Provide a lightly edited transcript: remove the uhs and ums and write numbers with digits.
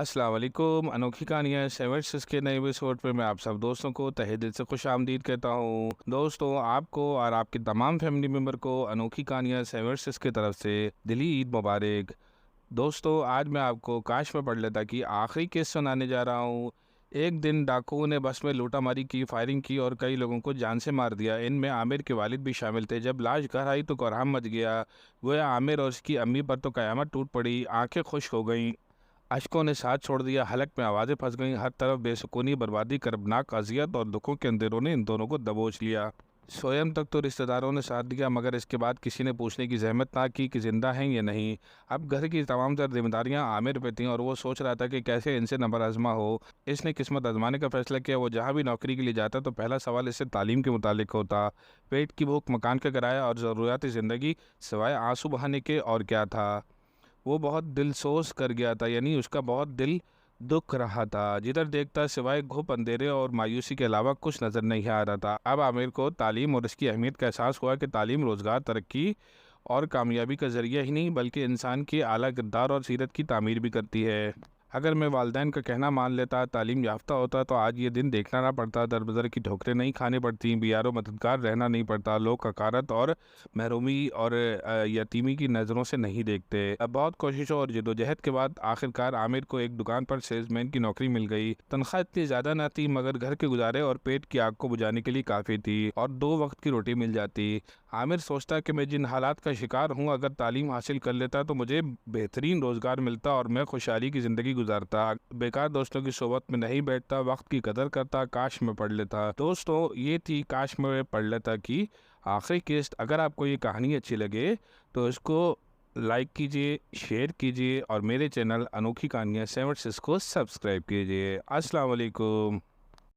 अस्सलाम वालेकुम। अनोखी कहानियाँ सेवर्स के नए एपिसोड पे मैं आप सब दोस्तों को तहे दिल से खुश आमदीद कहता हूँ। दोस्तों, आपको और आपके तमाम फैमिली मेम्बर को अनोखी कहानियाँ सेवर्स की तरफ से दिली ईद मुबारक। दोस्तों, आज मैं आपको काश में पढ़ लेता कि आखिरी केस सुनाने जा रहा हूँ। एक दिन डाकुओं ने बस में लूटामारी की, फायरिंग की और कई लोगों को जान से मार दिया। इनमें आमिर के वालिद भी शामिल थे। जब लाश घर आई तो कोहराम मच गया। वह आमिर और उसकी अम्मी पर तो कयामत टूट पड़ी। आंखें खुश हो गईं, अशकों ने साथ छोड़ दिया, हलक में आवाज़ें फंस गईं। हर तरफ बेसुकूनी, बर्बादी, कर्बनाक अजियत और दुखों के अंधेरों ने इन दोनों को दबोच लिया। स्वयं तक तो रिश्तेदारों ने साथ दिया, मगर इसके बाद किसी ने पूछने की जहमत ना की कि जिंदा हैं या नहीं। अब घर की तमाम तर जिम्मेदारियां आमिर पे थीं और वो सोच रहा था कि कैसे इनसे नंबर आजमा हो। इसने किस्मत आजमाने का फैसला किया। वो जहाँ भी नौकरी के लिए जाता तो पहला सवाल इससे तालीम के मुतालिक होता। पेट की भूख, मकान का किराया और ज़रूरियात ज़िंदगी, सिवाय आंसू बहाने के और क्या था। वो बहुत दिल सोच कर गया था, यानी उसका बहुत दिल दुख रहा था। जिधर देखता सिवाय घुप अंधेरे और मायूसी के अलावा कुछ नज़र नहीं आ रहा था। अब आमिर को तालीम और इसकी अहमियत का एहसास हुआ कि तालीम रोज़गार, तरक्की और कामयाबी का ज़रिया ही नहीं बल्कि इंसान के आला किरदार और सीरत की तामीर भी करती है। अगर मैं वालिदैन का कहना मान लेता, तालीम याफ्ता होता, तो आज ये दिन देखना ना पड़ता, दर बदर की ठोकरें नहीं खानी पड़ती, बियारो मददगार रहना नहीं पड़ता, लोग हकारत और महरूमी और यतीमी की नज़रों से नहीं देखते। अब बहुत कोशिशों और जदोजहद के बाद आखिरकार आमिर को एक दुकान पर सेल्समैन की नौकरी मिल गई। तनख्वाह इतनी ज़्यादा ना थी, मगर घर के गुजारे और पेट की आग को बुझाने के लिए काफ़ी थी और 2 वक्त की रोटी मिल जाती। आमिर सोचता कि मैं जिन हालात का शिकार हूँ, अगर तालीम हासिल कर लेता तो मुझे बेहतरीन रोज़गार मिलता और मैं खुशहाली की ज़िंदगी गुजारता। बेकार दोस्तों की सोबत में नहीं बैठता, वक्त की कदर करता। काश में पढ़ लेता। दोस्तों, ये थी काश में पढ़ लेता की आखिरी किस्त। अगर आपको ये कहानी अच्छी लगे तो इसको लाइक कीजिए, शेयर कीजिए और मेरे चैनल अनोखी कहानियाँ सेवन सिक्स को सब्सक्राइब कीजिए। अस्सलाम वालेकुम।